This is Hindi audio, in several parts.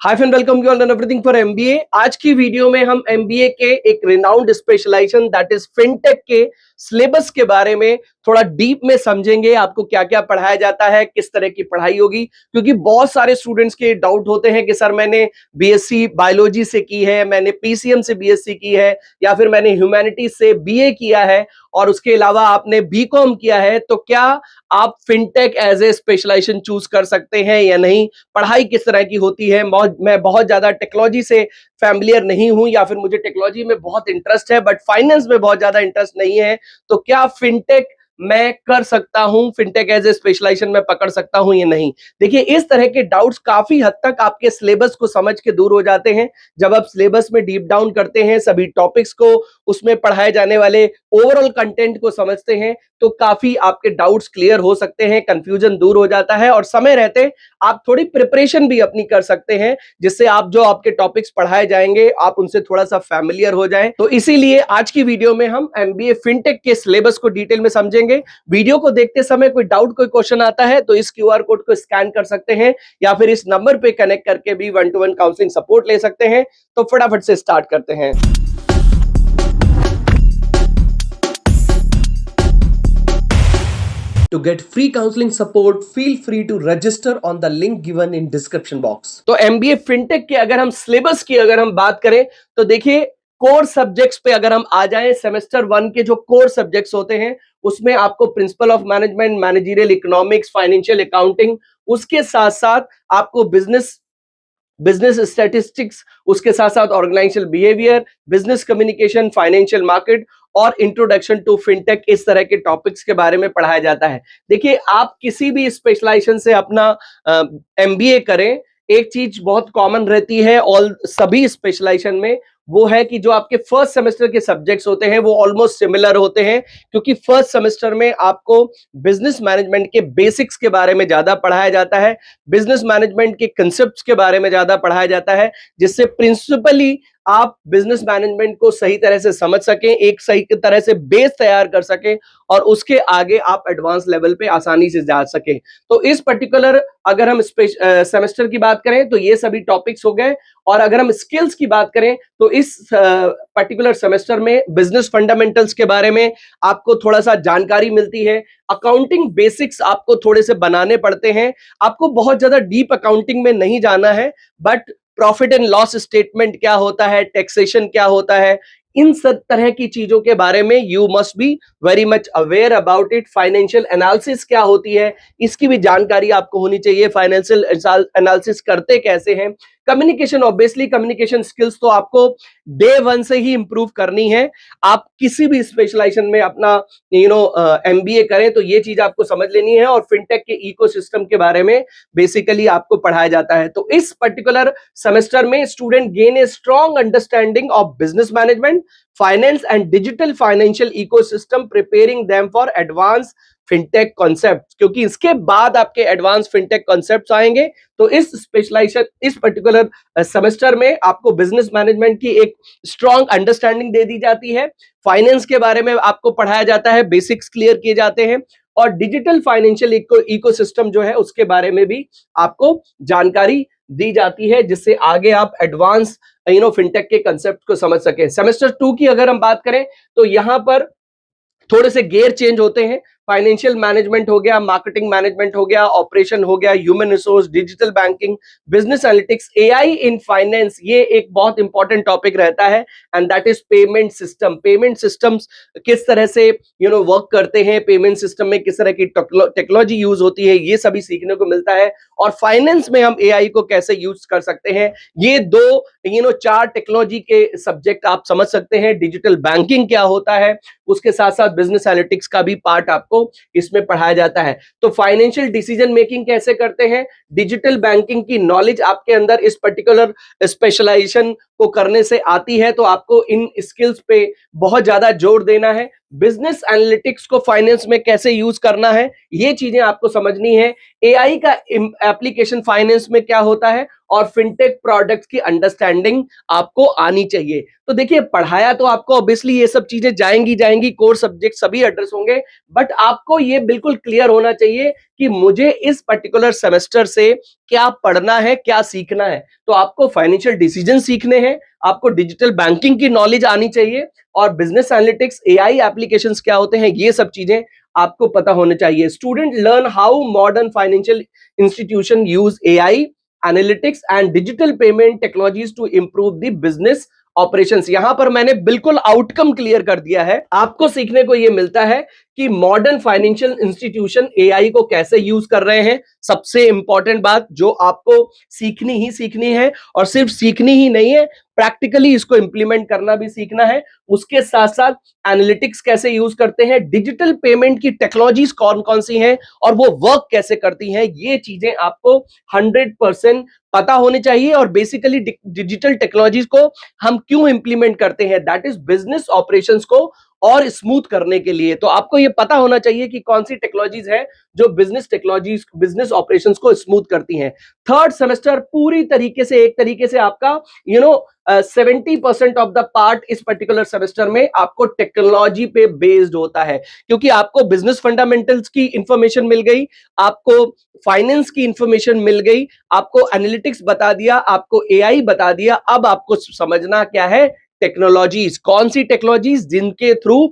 Hi friend, welcome you all on everything for MBA. आज की वीडियो में हम एमबीए के एक renowned specialisation that is fintech के सिलेबस के बारे में थोड़ा डीप में समझेंगे। आपको क्या क्या पढ़ाया जाता है, किस तरह की पढ़ाई होगी, क्योंकि बहुत सारे स्टूडेंट्स के डाउट होते हैं कि सर मैंने बीएससी बायोलॉजी से की है, मैंने पीसीएम से बीएससी की है, या फिर मैंने ह्यूमैनिटीज से बीए किया है और उसके अलावा आपने बीकॉम किया है, तो क्या आप fintech as a specialisation choose कर सकते हैं या नहीं? पढ़ाई किस तरह की होती है? मैं बहुत ज्यादा टेक्नोलॉजी से फैमिलियर नहीं हूं, या फिर मुझे टेक्नोलॉजी में बहुत इंटरेस्ट है बट फाइनेंस में बहुत ज्यादा इंटरेस्ट नहीं है, तो क्या फिनटेक मैं कर सकता हूं, फिनटेक एज ए स्पेशलाइजेशन में पकड़ सकता हूं या नहीं? देखिए, इस तरह के डाउट्स काफी हद तक आपके सिलेबस को समझ के दूर हो जाते हैं। जब आप सिलेबस में डीप डाउन करते हैं, सभी टॉपिक्स को, उसमें पढ़ाए जाने वाले ओवरऑल कंटेंट को समझते हैं, तो काफी आपके डाउट्स क्लियर हो सकते हैं, कंफ्यूजन दूर हो जाता है और समय रहते आप थोड़ी प्रिपरेशन भी अपनी कर सकते हैं, जिससे आप जो आपके टॉपिक्स पढ़ाए जाएंगे आप उनसे थोड़ा सा फैमिलियर हो जाएं। तो इसीलिए आज की वीडियो में हम एमबीए फिनटेक के सिलेबस को डिटेल में समझेंगे। वीडियो को देखते समय कोई डाउट, कोई क्वेश्चन आता है तो इस क्यूआर कोड को स्कैन कर सकते हैं, या फिर इस नंबर पे कनेक्ट करके भी 1-to-1 काउंसलिंग सपोर्ट ले सकते हैं। तो फटाफट से स्टार्ट करते हैं। To get free counseling support, feel free to register on the link given in description box. तो एमबीए फिनटेक के अगर हम सिलेबस की अगर हम बात करें, तो देखिए, कोर सब्जेक्ट्स पे अगर हम आ जाएं, सेमेस्टर 1 के जो कोर सब्जेक्ट्स होते हैं उसमें आपको principle of management, managerial economics, financial accounting, उसके साथ साथ आपको बिजनेस बिजनेस स्टैटिस्टिक्स, उसके साथ साथ organisational behaviour, business communication, financial market और इंट्रोडक्शन टू फिनटेक, इस तरह के टॉपिक्स के बारे में पढ़ाया जाता है। देखिए, आप किसी भी स्पेशलाइजेशन से अपना एमबीए करें, एक चीज बहुत कॉमन रहती है ऑल सभी स्पेशलाइजेशन में, वो है कि जो आपके फर्स्ट सेमेस्टर के सब्जेक्ट्स होते हैं वो ऑलमोस्ट सिमिलर होते हैं, क्योंकि फर्स्ट सेमेस्टर में आपको बिजनेस मैनेजमेंट के बेसिक्स के बारे में ज्यादा पढ़ाया जाता है, बिजनेस मैनेजमेंट के कंसेप्ट्स के बारे में ज्यादा पढ़ाया जाता है, जिससे प्रिंसिपली आप बिजनेस मैनेजमेंट को सही तरह से समझ सकें, एक सही तरह से बेस तैयार कर सकें और उसके आगे आप एडवांस लेवल पे आसानी से जा सकें। तो इस पर्टिकुलर अगर हम सेमेस्टर की बात करें तो ये सभी टॉपिक्स हो गए, और अगर हम स्किल्स की बात करें तो इस पर्टिकुलर सेमेस्टर में बिजनेस फंडामेंटल्स के बारे में आपको थोड़ा सा जानकारी मिलती है, अकाउंटिंग बेसिक्स आपको थोड़े से बनाने पड़ते हैं। आपको बहुत ज्यादा डीप अकाउंटिंग में नहीं जाना है, but profit and loss statement क्या होता है, टैक्सेशन क्या होता है, इन सब तरह की चीजों के बारे में you must be very much aware about it. Financial analysis क्या होती है, इसकी भी जानकारी आपको होनी चाहिए। फाइनेंशियल एनालिसिस करते कैसे हैं? कम्युनिकेशन, ऑब्वियसली कम्युनिकेशन स्किल्स तो आपको डे 1 से ही इंप्रूव करनी है। आप किसी भी स्पेशलाइजेशन में अपना एमबीए करें तो ये चीज आपको समझ लेनी है, और फिनटेक के इकोसिस्टम के बारे में बेसिकली आपको पढ़ाया जाता है। तो इस पर्टिकुलर सेमेस्टर में student gain a strong understanding of business management, finance and digital financial ecosystem, preparing them for advance fintech concept, क्योंकि इसके बाद आपके एडवांस फिनटेक कॉन्सेप्ट्स आएंगे। तो इस स्पेशलाइजेशन, इस पर्टिकुलर सेमेस्टर में आपको बिजनेस मैनेजमेंट की एक स्ट्रॉन्ग अंडरस्टैंडिंग दे दी जाती है, फाइनेंस के बारे में आपको पढ़ाया जाता है, बेसिक्स क्लियर किए जाते हैं, और डिजिटल फाइनेंशियल इकोसिस्टम जो है उसके बारे में भी आपको जानकारी दी जाती है, जिससे आगे आप एडवांस फिनटेक के कंसेप्ट को समझ सके। सेमेस्टर 2 की अगर हम बात करें तो यहां पर थोड़े से गेयर चेंज होते हैं। फाइनेंशियल मैनेजमेंट हो गया, मार्केटिंग मैनेजमेंट हो गया, ऑपरेशन हो गया, human resource, digital banking, business analytics, AI in finance, ये एक बहुत इंपॉर्टेंट टॉपिक रहता है, and that is payment system. Payment systems किस तरह से वर्क करते हैं, पेमेंट सिस्टम में किस तरह की टेक्नोलॉजी यूज होती है, ये सभी सीखने को मिलता है। और फाइनेंस में हम एआई को कैसे यूज कर सकते हैं, ये दो 4 टेक्नोलॉजी के सब्जेक्ट आप समझ सकते हैं। डिजिटल बैंकिंग क्या होता है, उसके साथ साथ बिजनेस एनालिटिक्स का भी पार्ट आपको इसमें पढ़ाया जाता है। तो फाइनेंशियल डिसीजन मेकिंग कैसे करते हैं, डिजिटल बैंकिंग की नॉलेज आपके अंदर इस पर्टिकुलर स्पेशलाइजेशन को करने से आती है, तो आपको इन स्किल्स पे बहुत ज्यादा जोर देना है। बिजनेस एनालिटिक्स को फाइनेंस में कैसे यूज करना है, ये चीजें आपको समझनी है। एआई का एप्लीकेशन फाइनेंस में क्या होता है और फिनटेक प्रोडक्ट्स की अंडरस्टैंडिंग आपको आनी चाहिए। तो देखिए, पढ़ाया तो आपको ऑब्वियसली ये सब चीजें जाएंगी जाएंगी, कोर सब्जेक्ट सभी एड्रेस होंगे, बट आपको ये बिल्कुल क्लियर होना चाहिए कि मुझे इस पर्टिकुलर सेमेस्टर से क्या पढ़ना है, क्या सीखना है। तो आपको फाइनेंशियल डिसीजन सीखने हैं, आपको डिजिटल बैंकिंग की नॉलेज आनी चाहिए, और बिजनेस एनालिटिक्स, एआई एप्लीकेशंस क्या होते हैं, ये सब चीजें आपको पता होने चाहिए। Student learn how modern financial institution use AI analytics and digital payment technologies to improve the business operations. यहां पर मैंने बिल्कुल आउटकम क्लियर कर दिया है। आपको सीखने को यह मिलता है कि मॉडर्न फाइनेंशियल इंस्टीट्यूशन एआई को कैसे यूज कर रहे हैं। सबसे इंपॉर्टेंट बात जो आपको सीखनी ही सीखनी है, और सिर्फ सीखनी ही नहीं है, प्रैक्टिकली इसको इंप्लीमेंट करना भी सीखना है। उसके साथ साथ एनालिटिक्स कैसे यूज करते हैं, डिजिटल पेमेंट की टेक्नोलॉजीज कौन कौन सी हैं और वो वर्क कैसे करती हैं, ये चीजें आपको 100% पता होनी चाहिए। और बेसिकली डिजिटल टेक्नोलॉजीज को हम क्यों इंप्लीमेंट करते हैं, दैट इज बिजनेस ऑपरेशंस को और स्मूथ करने के लिए। तो आपको ये पता होना चाहिए कि कौन सी टेक्नोलॉजीज है जो बिजनेस टेक्नोलॉजीज, बिजनेस ऑपरेशंस को स्मूथ करती हैं। थर्ड सेमेस्टर पूरी तरीके से, एक तरीके से आपका 70% ऑफ द पार्ट इस पर्टिकुलर सेमेस्टर में आपको टेक्नोलॉजी पे बेस्ड होता है, क्योंकि आपको बिजनेस फंडामेंटल्स की इंफॉर्मेशन मिल गई, आपको फाइनेंस की इंफॉर्मेशन मिल गई, आपको एनालिटिक्स बता दिया, आपको एआई बता दिया। अब आपको समझना क्या है, टेक्नोलॉजीज, कौन सी टेक्नोलॉजीज जिनके थ्रू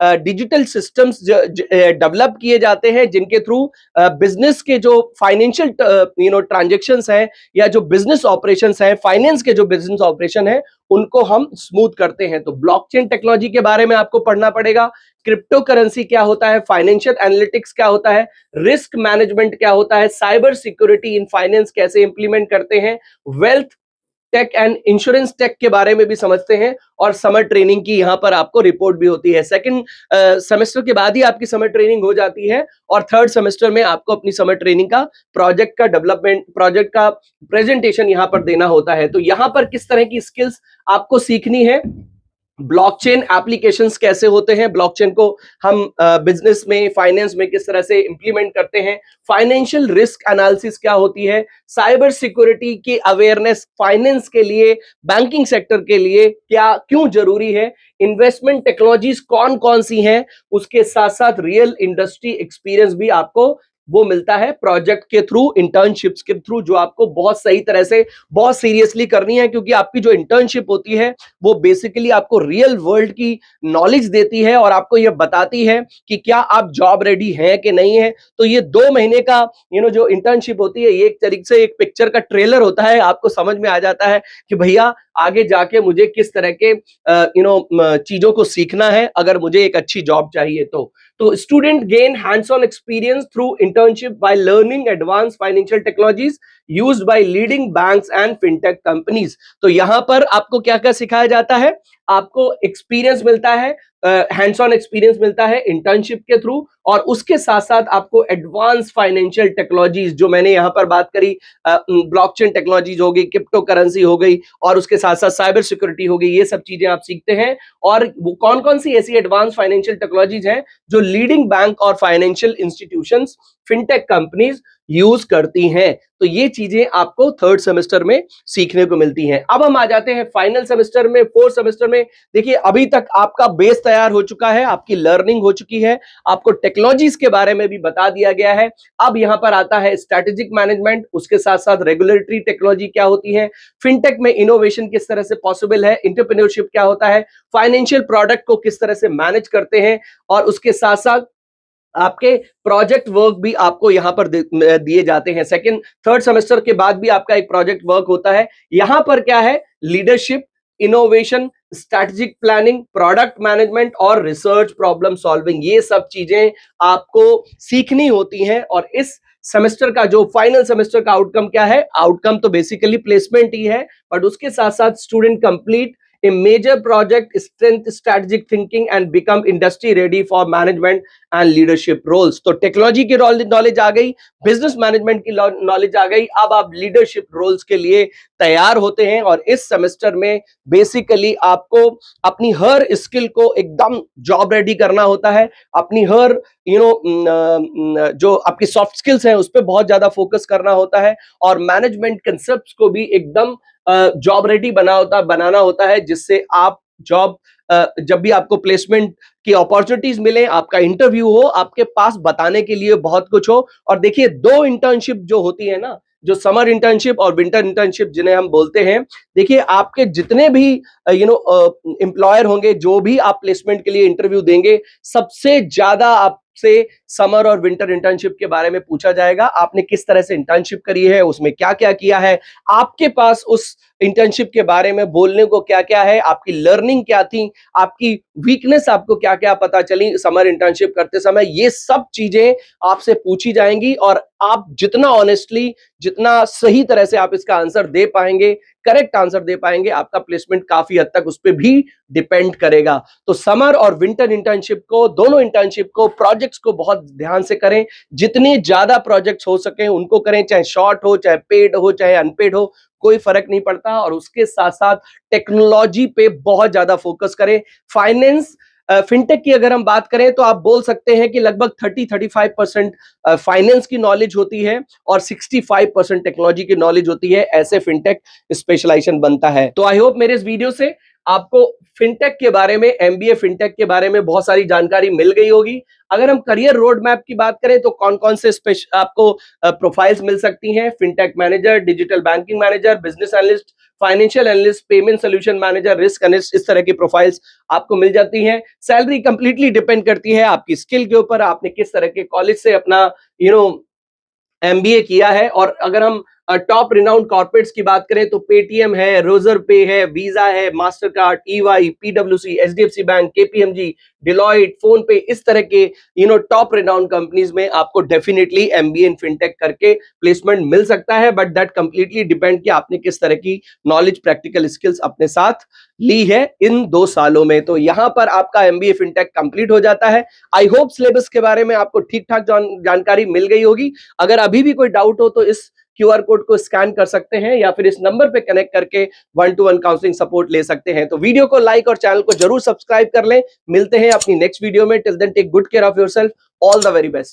डिजिटल सिस्टम्स डेवलप किए जाते हैं, जिनके थ्रू बिजनेस के जो फाइनेंशियल ट्रांजेक्शंस हैं या जो बिजनेस ऑपरेशंस हैं, फाइनेंस के जो बिजनेस ऑपरेशन है, उनको हम स्मूथ करते हैं। तो ब्लॉकचेन टेक्नोलॉजी के बारे में आपको पढ़ना पड़ेगा, क्रिप्टो करेंसी क्या होता है, फाइनेंशियल एनालिटिक्स क्या होता है, रिस्क मैनेजमेंट क्या होता है, साइबर सिक्योरिटी इन फाइनेंस कैसे इंप्लीमेंट करते हैं, wealth tech and insurance tech के बारे में भी समझते हैं। और समर ट्रेनिंग की यहां पर आपको रिपोर्ट भी होती है। सेकंड सेमेस्टर के बाद ही आपकी समर ट्रेनिंग हो जाती है, और थर्ड सेमेस्टर में आपको अपनी समर ट्रेनिंग का प्रोजेक्ट का डेवलपमेंट, प्रोजेक्ट का प्रेजेंटेशन यहां पर देना होता है। तो यहां पर किस तरह की स्किल्स आपको सीखनी है, ब्लॉकचेन एप्लीकेशंस कैसे होते हैं, ब्लॉकचेन को हम बिजनेस में, फाइनेंस में किस तरह से इंप्लीमेंट करते हैं, फाइनेंशियल रिस्क एनालिसिस क्या होती है, साइबर सिक्योरिटी की अवेयरनेस फाइनेंस के लिए, बैंकिंग सेक्टर के लिए क्या क्यों जरूरी है, इन्वेस्टमेंट टेक्नोलॉजीज कौन कौन सी हैं, उसके साथ साथ रियल इंडस्ट्री एक्सपीरियंस भी आपको वो मिलता है प्रोजेक्ट के थ्रू, इंटर्नशिप्स के थ्रू, जो आपको बहुत सही तरह से, बहुत सीरियसली करनी है, क्योंकि आपकी जो इंटर्नशिप होती है वो बेसिकली आपको रियल वर्ल्ड की नॉलेज देती है और आपको ये बताती है कि क्या आप जॉब रेडी हैं कि नहीं है। तो ये 2 महीने का जो इंटर्नशिप होती है, ये एक तरीके से एक पिक्चर का ट्रेलर होता है। आपको समझ में आ जाता है कि भैया आगे जाके मुझे किस तरह के चीजों को सीखना है अगर मुझे एक अच्छी जॉब चाहिए। तो student gain hands on experience through internship by learning advance financial technologies used by leading banks and fintech companies. तो यहां पर आपको क्या क्या सिखाया जाता है, आपको एक्सपीरियंस मिलता है, हैंड्स ऑन एक्सपीरियंस मिलता है इंटर्नशिप के थ्रू, और उसके साथ साथ आपको एडवांस फाइनेंशियल टेक्नोलॉजीज, जो मैंने यहां पर बात करी, ब्लॉकचेन टेक्नोलॉजीज हो गई, क्रिप्टो करेंसी हो गई, और उसके साथ साथ साइबर सिक्योरिटी हो गई, ये सब चीजें आप सीखते हैं। और वो कौन कौन सी ऐसी एडवांस फाइनेंशियल टेक्नोलॉजीज हैं जो लीडिंग बैंक और financial institutions, fintech companies use करती हैं। तो ये चीजें आपको थर्ड सेमेस्टर में सीखने को मिलती हैं। अब हम आ जाते हैं फाइनल सेमेस्टर में, फोर्थ सेमेस्टर में। देखिए, अभी तक आपका बेस तैयार हो चुका है, आपकी लर्निंग हो चुकी है, आपको टेक्नोलॉजीज के बारे में भी बता दिया गया है। अब यहां पर आता है स्ट्रेटेजिक मैनेजमेंट, उसके साथ साथ रेगुलेटरी टेक्नोलॉजी क्या होती है, फिनटेक में इनोवेशन किस तरह से पॉसिबल है, एंटरप्रेन्योरशिप क्या होता है, फाइनेंशियल प्रोडक्ट को किस तरह से मैनेज करते हैं, और उसके साथ साथ आपके प्रोजेक्ट वर्क भी आपको यहां पर दिए जाते हैं। सेकंड थर्ड सेमेस्टर के बाद भी आपका एक प्रोजेक्ट वर्क होता है। यहां पर क्या है, leadership, innovation, strategic planning, product management और रिसर्च प्रॉब्लम सॉल्विंग, ये सब चीजें आपको सीखनी होती हैं। और इस सेमेस्टर का जो फाइनल सेमेस्टर का आउटकम क्या है, आउटकम तो बेसिकली प्लेसमेंट ही है, बट उसके साथ साथ student complete a major project, strength strategic thinking and become industry ready for management and leadership roles. तो टेक्नोलॉजी की नॉलेज आ गई, बिजनेस मैनेजमेंट की नॉलेज आ गई, अब आप लीडरशिप रोल्स के लिए तैयार होते हैं। और इस सेमेस्टर में बेसिकली आपको अपनी हर स्किल को एकदम जॉब रेडी करना होता है, अपनी हर जो आपकी सॉफ्ट स्किल्स हैं उस पर बहुत ज्यादा फोकस करना होता है, और मैनेजमेंट कंसेप्ट्स को भी एकदम जॉब रेडी बनाना होता है, जिससे आप जॉब जब भी आपको प्लेसमेंट की अपॉर्चुनिटीज मिले, आपका इंटरव्यू हो, आपके पास बताने के लिए बहुत कुछ हो। और देखिए, दो इंटर्नशिप जो होती है ना, जो समर इंटर्नशिप और विंटर इंटर्नशिप जिन्हें हम बोलते हैं, देखिए आपके जितने भी एम्प्लॉयर होंगे, जो भी आप प्लेसमेंट के लिए इंटरव्यू देंगे, सबसे ज्यादा आपसे समर और विंटर इंटर्नशिप के बारे में पूछा जाएगा। आपने किस तरह से इंटर्नशिप करी है, उसमें क्या क्या किया है, आपके पास उस इंटर्नशिप के बारे में बोलने को क्या क्या है, आपकी लर्निंग क्या थी, आपकी वीकनेस आपको क्या क्या पता चली समर इंटर्नशिप करते समय, ये सब चीजें आपसे पूछी जाएंगी। और आप जितना ऑनेस्टली, जितना सही तरह से आप इसका आंसर दे पाएंगे, करेक्ट आंसर दे पाएंगे, आपका प्लेसमेंट काफी हद तक उस पर भी डिपेंड करेगा। तो समर और विंटर इंटर्नशिप को, दोनों इंटर्नशिप को, प्रोजेक्ट्स को बहुत ध्यान से करें। जितने ज्यादा प्रोजेक्ट्स हो सके उनको करें, चाहे शॉर्ट हो, चाहे पेड हो, चाहे अनपेड हो, कोई फर्क नहीं पड़ता। और उसके साथ साथ टेक्नोलॉजी पे बहुत ज्यादा फोकस करें। फाइनेंस, फिनटेक की अगर हम बात करें तो आप बोल सकते हैं कि लगभग 30-35% फाइनेंस की नॉलेज होती है और 65% टेक्नोलॉजी की नॉलेज होती है। ऐसे फिनटेक स्पेशलाइजेशन बनता है। तो आई होप मेरे इस वीडियो से आपको फिनटेक के बारे में, एमबीए फिनटेक के बारे में बहुत सारी जानकारी मिल गई होगी। अगर हम करियर रोड मैप की बात करें तो कौन कौन से आपको प्रोफाइल्स मिल सकती हैं: fintech manager, digital banking manager, business analyst, financial analyst, payment solution manager, risk analyst, इस तरह की प्रोफाइल्स आपको मिल जाती हैं। सैलरी कंप्लीटली डिपेंड करती है आपकी स्किल के ऊपर, आपने किस तरह के कॉलेज से अपना एमबीए किया है। और अगर हम टॉप रिनाउंड कॉर्पोरेट्स की बात करें तो पेटीएम है, रोजर पे है, वीजा है, मास्टर कार्ड, ईवाई, पीडब्ल्यूसी, HDFC bank, KPMG, Deloitte, PhonePe, इस तरह के टॉप रिनाउंड कंपनीज में आपको डेफिनेटली एमबीए इन फिनटेक करके प्लेसमेंट मिल सकता है। बट दैट कंप्लीटली डिपेंड कि आपने किस तरह की नॉलेज, प्रैक्टिकल स्किल्स अपने साथ ली है इन 2 सालों में। तो यहां पर आपका एमबीए फिनटेक कंप्लीट हो जाता है। आई होप सिलेबस के बारे में आपको ठीक ठाक जानकारी मिल गई होगी। अगर अभी भी कोई डाउट हो तो इस क्यूआर कोड को स्कैन कर सकते हैं या फिर इस नंबर पे कनेक्ट करके 1-to-1 काउंसलिंग सपोर्ट ले सकते हैं। तो वीडियो को लाइक और चैनल को जरूर सब्सक्राइब कर लें। मिलते हैं अपनी नेक्स्ट वीडियो में। Till then take good care of yourself. All the very best.